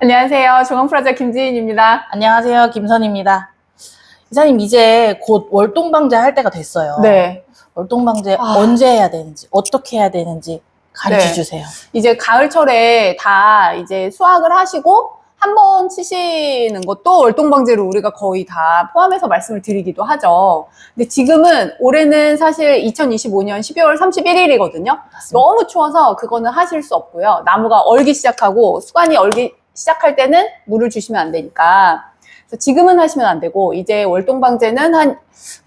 안녕하세요. 중앙프라자 김지인입니다. 안녕하세요. 김선입니다. 이사님, 이제 곧 월동방제 할 때가 됐어요. 네. 월동방제 언제 해야 되는지, 어떻게 해야 되는지 가르쳐 네. 주세요. 이제 가을철에 다 이제 수확을 하시고 한 번 치시는 것도 월동방제로 우리가 거의 다 포함해서 말씀을 드리기도 하죠. 근데 지금은 올해는 사실 2025년 12월 31일이거든요. 너무 추워서 그거는 하실 수 없고요. 나무가 얼기 시작하고 수관이 얼기 시작할 때는 물을 주시면 안 되니까. 그래서 지금은 하시면 안 되고, 이제 월동방제는 한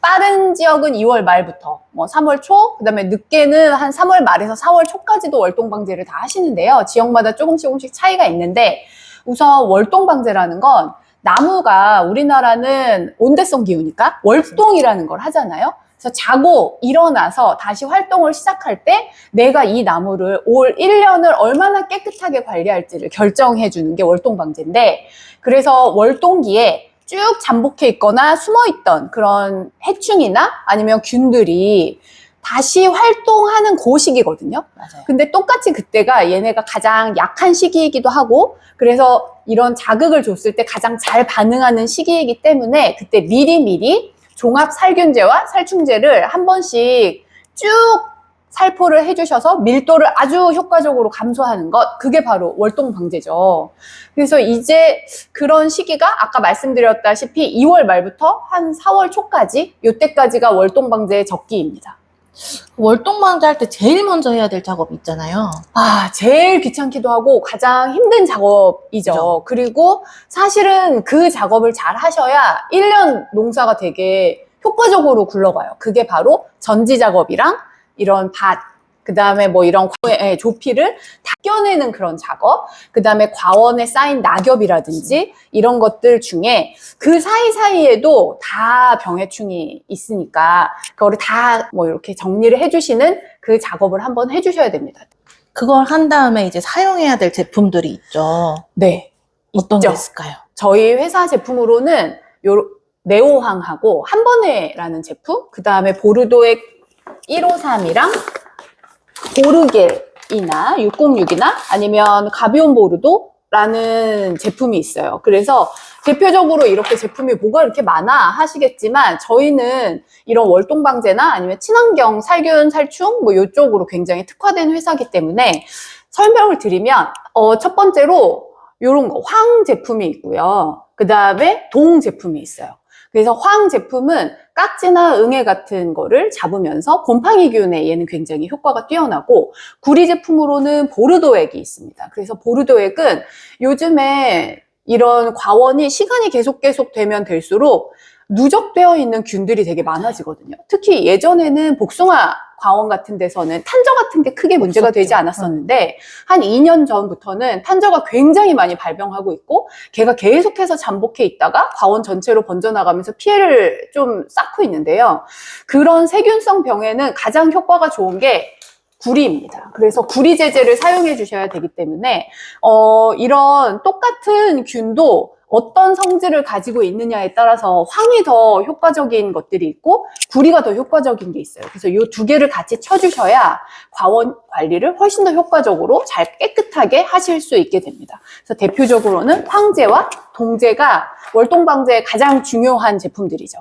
빠른 지역은 2월 말부터 3월 초, 그 다음에 늦게는 한 3월 말에서 4월 초까지도 월동방제를 다 하시는데요. 지역마다 조금씩 차이가 있는데, 우선 월동방제라는 건 나무가, 우리나라는 온대성 기후니까 월동이라는 걸 하잖아요. 그래서 자고 일어나서 다시 활동을 시작할 때 내가 이 나무를 올 1년을 얼마나 깨끗하게 관리할지를 결정해 주는 게 월동방제인데, 그래서 월동기에 쭉 잠복해 있거나 숨어 있던 그런 해충이나 아니면 균들이 다시 활동하는 그 시기거든요. 맞아요. 근데 똑같이 그때가 얘네가 가장 약한 시기이기도 하고, 그래서 이런 자극을 줬을 때 가장 잘 반응하는 시기이기 때문에 그때 미리미리 종합 살균제와 살충제를 한 번씩 쭉 살포를 해주셔서 밀도를 아주 효과적으로 감소하는 것, 그게 바로 월동방제죠. 그래서 이제 그런 시기가 아까 말씀드렸다시피 2월 말부터 한 4월 초까지, 이때까지가 월동방제의 적기입니다. 월동방제 할 때 제일 먼저 해야 될 작업이 있잖아요. 제일 귀찮기도 하고 가장 힘든 작업이죠. 그죠? 그리고 사실은 그 작업을 잘 하셔야 1년 농사가 되게 효과적으로 굴러가요. 그게 바로 전지 작업이랑 이런 밭, 그 다음에 뭐 이런 조피를 다 껴내는 그런 작업, 그 다음에 과원에 쌓인 낙엽이라든지 이런 것들 중에 그 사이사이에도 다 병해충이 있으니까 그거를 다 뭐 이렇게 정리를 해주시는 그 작업을 한번 해주셔야 됩니다. 그걸 한 다음에 이제 사용해야 될 제품들이 있죠. 네. 어떤 있죠. 게 있을까요? 저희 회사 제품으로는 요 네오황하고 한번에라는 제품, 그 다음에 보르도액 153이랑 보르겔이나 606이나 아니면 가비온 보르도라는 제품이 있어요. 그래서 대표적으로 이렇게 제품이 뭐가 이렇게 많아 하시겠지만, 저희는 이런 월동방제나 아니면 친환경 살균 살충 뭐 이쪽으로 굉장히 특화된 회사이기 때문에 설명을 드리면, 첫 번째로 이런 거 황 제품이 있고요. 그 다음에 동 제품이 있어요. 그래서 황 제품은 깍지나 응애 같은 거를 잡으면서 곰팡이균에 얘는 굉장히 효과가 뛰어나고, 구리 제품으로는 보르도액이 있습니다. 그래서 보르도액은 요즘에 이런 과원이 시간이 계속 되면 될수록 누적되어 있는 균들이 되게 많아지거든요. 특히 예전에는 복숭아 과원 같은 데서는 탄저 같은 게 크게 문제가 되지 않았었는데, 한 2년 전부터는 탄저가 굉장히 많이 발병하고 있고, 걔가 계속해서 잠복해 있다가 과원 전체로 번져나가면서 피해를 좀 쌓고 있는데요. 그런 세균성 병에는 가장 효과가 좋은 게 구리입니다. 그래서 구리 제제를 사용해 주셔야 되기 때문에 이런 똑같은 균도 어떤 성질을 가지고 있느냐에 따라서 황이 더 효과적인 것들이 있고 구리가 더 효과적인 게 있어요. 그래서 이 두 개를 같이 쳐주셔야 과원 관리를 훨씬 더 효과적으로 잘 깨끗하게 하실 수 있게 됩니다. 그래서 대표적으로는 황제와 동제가 월동방제의 가장 중요한 제품들이죠.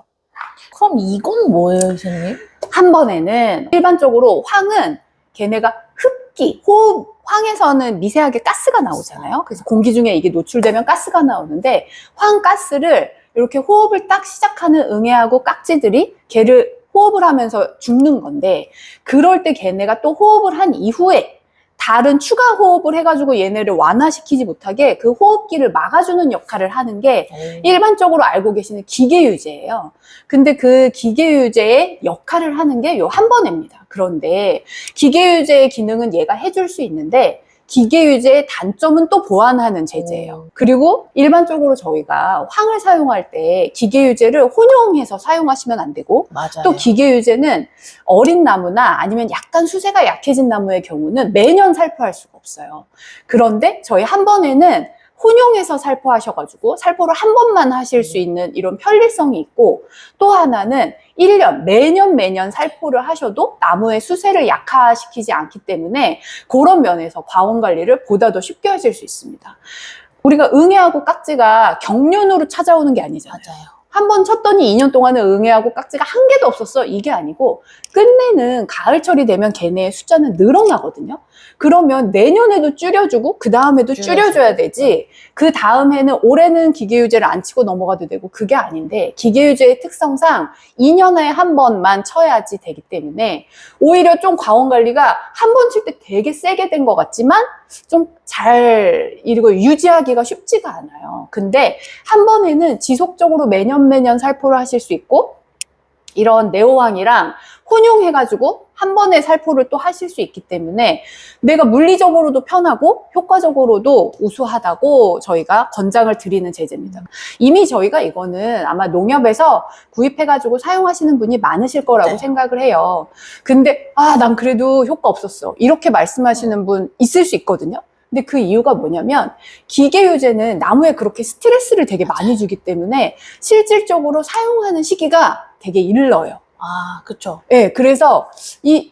그럼 이건 뭐예요, 선생님? 한 번에는 일반적으로 황은 걔네가 흡기, 호흡, 황에서는 미세하게 가스가 나오잖아요. 그래서 공기 중에 이게 노출되면 가스가 나오는데, 황가스를 이렇게 호흡을 딱 시작하는 응애하고 깍지들이 걔를 호흡을 하면서 죽는 건데, 그럴 때 걔네가 또 호흡을 한 이후에 다른 추가 호흡을 해가지고 얘네를 완화시키지 못하게 그 호흡기를 막아주는 역할을 하는 게 일반적으로 알고 계시는 기계유제예요. 근데 그 기계유제의 역할을 하는 게 요 한 번입니다. 그런데 기계유제의 기능은 얘가 해줄 수 있는데, 기계유제의 단점은 또 보완하는 제제예요. 그리고 일반적으로 저희가 황을 사용할 때 기계유제를 혼용해서 사용하시면 안 되고, 맞아요. 또 기계유제는 어린 나무나 아니면 약간 수세가 약해진 나무의 경우는 매년 살포할 수가 없어요. 그런데 저희 한 번에는 혼용해서 살포하셔가지고 살포를 한 번만 하실 수 있는 이런 편리성이 있고, 또 하나는 1년, 매년 살포를 하셔도 나무의 수세를 약화시키지 않기 때문에 그런 면에서 과원 관리를 보다 더 쉽게 하실 수 있습니다. 우리가 응애하고 깍지가 경륜으로 찾아오는 게 아니잖아요. 맞아요. 한 번 쳤더니 2년 동안은 응애하고 깍지가 한 개도 없었어. 이게 아니고 끝내는 가을철이 되면 걔네의 숫자는 늘어나거든요. 그러면 내년에도 줄여주고 그 다음에도 줄여줘야 되지. 그 다음 해는 올해는 기계유제를 안 치고 넘어가도 되고 그게 아닌데 기계유제의 특성상 2년에 한 번만 쳐야지 되기 때문에 오히려 좀 과원관리가 한 번 칠 때 되게 세게 된 것 같지만 좀 잘 이거 유지하기가 쉽지가 않아요. 근데 한 번에는 지속적으로 매년 살포를 하실 수 있고 이런 네오황이랑 혼용해가지고 한 번에 살포를 또 하실 수 있기 때문에 내가 물리적으로도 편하고 효과적으로도 우수하다고 저희가 권장을 드리는 제재입니다. 이미 저희가 이거는 아마 농협에서 구입해가지고 사용하시는 분이 많으실 거라고 네. 생각을 해요. 근데 난 그래도 효과 없었어. 이렇게 말씀하시는 분 있을 수 있거든요. 근데 그 이유가 뭐냐면 기계유제는 나무에 그렇게 스트레스를 되게 많이 주기 때문에 실질적으로 사용하는 시기가 되게 일러요. 아, 그쵸. 네, 그래서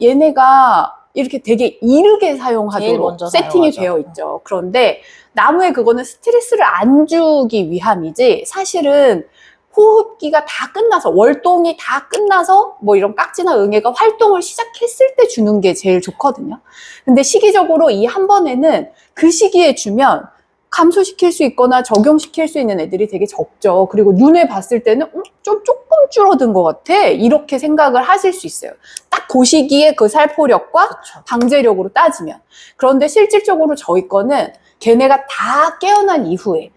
얘네가 이렇게 되게 이르게 제일 사용하도록 먼저 세팅이 사용하죠. 되어 있죠. 그런데 나무에 그거는 스트레스를 안 주기 위함이지 사실은 호흡기가 다 끝나서 월동이 다 끝나서 뭐 이런 깍지나 응애가 활동을 시작했을 때 주는 게 제일 좋거든요. 근데 시기적으로 이 한 번에는 그 시기에 주면 감소시킬 수 있거나 적용시킬 수 있는 애들이 되게 적죠. 그리고 눈에 봤을 때는 좀 조금 줄어든 것 같아. 이렇게 생각을 하실 수 있어요. 딱 그 시기에 그 살포력과 그쵸. 방제력으로 따지면. 그런데 실질적으로 저희 거는 걔네가 다 깨어난 이후에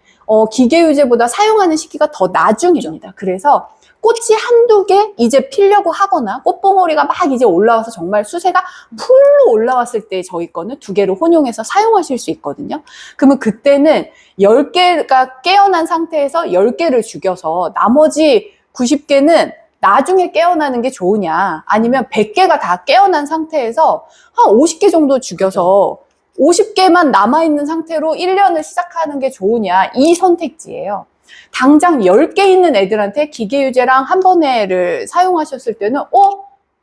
기계유제보다 사용하는 시기가 더 나중입니다. 그래서 꽃이 한두 개 이제 피려고 하거나 꽃봉오리가 막 이제 올라와서 정말 수세가 풀로 올라왔을 때 저희 거는 2개를 혼용해서 사용하실 수 있거든요. 그러면 그때는 10개가 깨어난 상태에서 10개를 죽여서 나머지 90개는 나중에 깨어나는 게 좋으냐 아니면 100개가 다 깨어난 상태에서 한 50개 정도 죽여서 50개만 남아있는 상태로 1년을 시작하는 게 좋으냐 이 선택지예요. 당장 10개 있는 애들한테 기계유제랑 한 번에를 사용하셨을 때는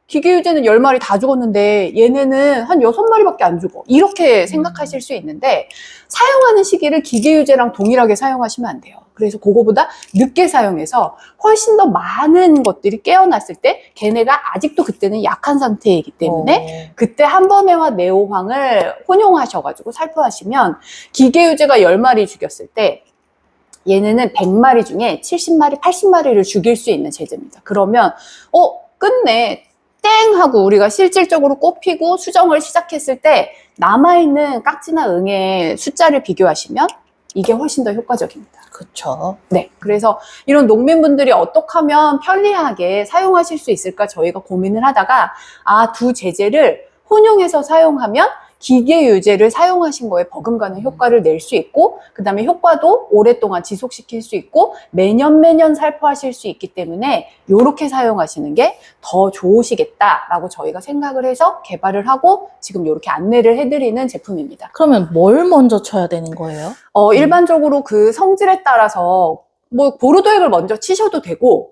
기계유제는 10마리 다 죽었는데 얘네는 한 6마리밖에 안 죽어. 이렇게 생각하실 수 있는데 사용하는 시기를 기계유제랑 동일하게 사용하시면 안 돼요. 그래서 그거보다 늦게 사용해서 훨씬 더 많은 것들이 깨어났을 때 걔네가 아직도 그때는 약한 상태이기 때문에 그때 한번에와 네오황을 혼용하셔가지고 살포하시면 기계유제가 10마리 죽였을 때 얘네는 100마리 중에 70마리, 80마리를 죽일 수 있는 제재입니다. 그러면 끝내 땡 하고 우리가 실질적으로 꽃 피고 수정을 시작했을 때 남아있는 깍지나 응의 숫자를 비교하시면 이게 훨씬 더 효과적입니다. 그쵸. 네. 그래서 이런 농민분들이 어떻게 하면 편리하게 사용하실 수 있을까 저희가 고민을 하다가 두 제재를 혼용해서 사용하면 기계유제를 사용하신 거에 버금가는 효과를 낼 수 있고 그 다음에 효과도 오랫동안 지속시킬 수 있고 매년 살포하실 수 있기 때문에 이렇게 사용하시는 게 더 좋으시겠다라고 저희가 생각을 해서 개발을 하고 지금 이렇게 안내를 해드리는 제품입니다. 그러면 뭘 먼저 쳐야 되는 거예요? 일반적으로 그 성질에 따라서 뭐 보르도액을 먼저 치셔도 되고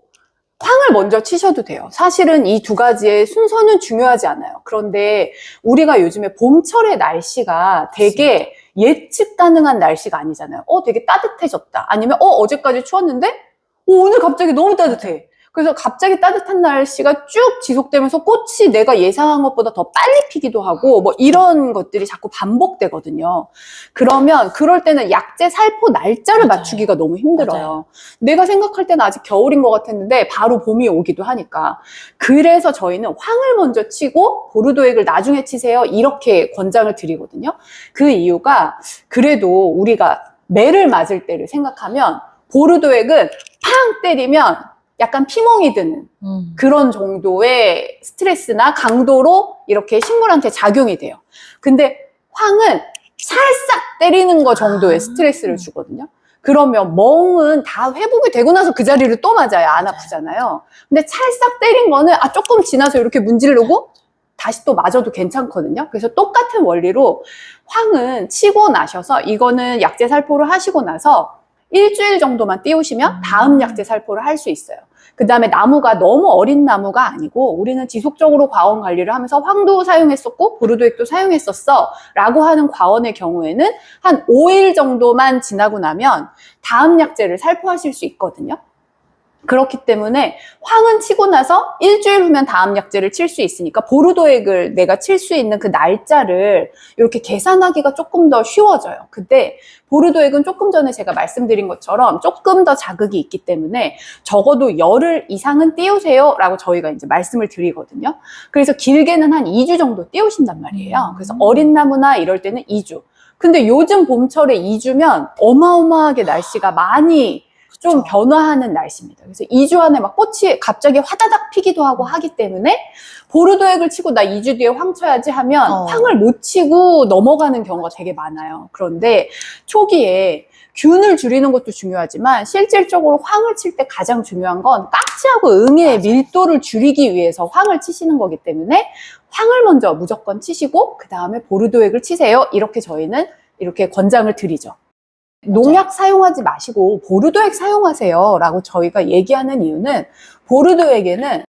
황을 먼저 치셔도 돼요. 사실은 이 2가지의 순서는 중요하지 않아요. 그런데 우리가 요즘에 봄철의 날씨가 되게 예측 가능한 날씨가 아니잖아요. 되게 따뜻해졌다. 아니면 어제까지 추웠는데 오늘 갑자기 너무 따뜻해. 그래서 갑자기 따뜻한 날씨가 쭉 지속되면서 꽃이 내가 예상한 것보다 더 빨리 피기도 하고 뭐 이런 것들이 자꾸 반복되거든요. 그러면 그럴 때는 약재 살포 날짜를 맞아요. 맞추기가 너무 힘들어요. 맞아요. 내가 생각할 때는 아직 겨울인 것 같았는데 바로 봄이 오기도 하니까. 그래서 저희는 황을 먼저 치고 보르도액을 나중에 치세요. 이렇게 권장을 드리거든요. 그 이유가 그래도 우리가 매를 맞을 때를 생각하면 보르도액은 팡 때리면 약간 피멍이 드는 그런 정도의 스트레스나 강도로 이렇게 식물한테 작용이 돼요. 근데 황은 살짝 때리는 거 정도의 스트레스를 주거든요. 그러면 멍은 다 회복이 되고 나서 그 자리를 또 맞아요. 안 아프잖아요. 근데 찰싹 때린 거는 조금 지나서 이렇게 문지르고 다시 또 맞아도 괜찮거든요. 그래서 똑같은 원리로 황은 치고 나셔서 이거는 약재 살포를 하시고 나서 일주일 정도만 띄우시면 다음 약재 살포를 할 수 있어요. 그 다음에 나무가 너무 어린 나무가 아니고 우리는 지속적으로 과원 관리를 하면서 황도 사용했었고 보르도액도 사용했었어 라고 하는 과원의 경우에는 한 5일 정도만 지나고 나면 다음 약재를 살포하실 수 있거든요. 그렇기 때문에 황은 치고 나서 일주일 후면 다음 약재를 칠 수 있으니까 보르도액을 내가 칠 수 있는 그 날짜를 이렇게 계산하기가 조금 더 쉬워져요. 근데 보르도액은 조금 전에 제가 말씀드린 것처럼 조금 더 자극이 있기 때문에 적어도 열흘 이상은 띄우세요 라고 저희가 이제 말씀을 드리거든요. 그래서 길게는 한 2주 정도 띄우신단 말이에요. 그래서 어린 나무나 이럴 때는 2주. 근데 요즘 봄철에 2주면 어마어마하게 날씨가 많이 좀 변화하는 날씨입니다. 그래서 2주 안에 막 꽃이 갑자기 화다닥 피기도 하고 하기 때문에 보르도액을 치고 나 2주 뒤에 황 쳐야지 하면 황을 못 치고 넘어가는 경우가 되게 많아요. 그런데 초기에 균을 줄이는 것도 중요하지만 실질적으로 황을 칠 때 가장 중요한 건 깍지하고 응의 밀도를 줄이기 위해서 황을 치시는 거기 때문에 황을 먼저 무조건 치시고 그 다음에 보르도액을 치세요. 이렇게 저희는 이렇게 권장을 드리죠. 농약 사용하지 마시고 보르도액 사용하세요 라고 저희가 얘기하는 이유는 보르도액에는